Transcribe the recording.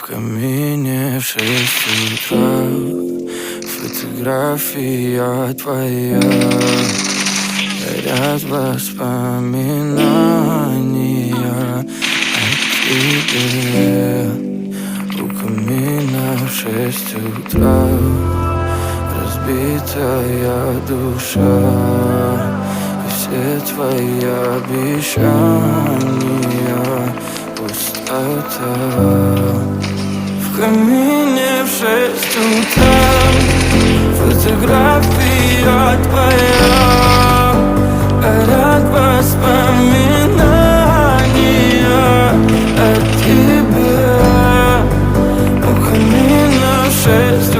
камине в 6 утра фотография твоя. Горят воспоминания о тебе. У камина в 6 утра разбитая душа, и все твои обещания пустота. В камине в 6 утра фотография твоя. Горят воспоминания о тебе. У камина в 6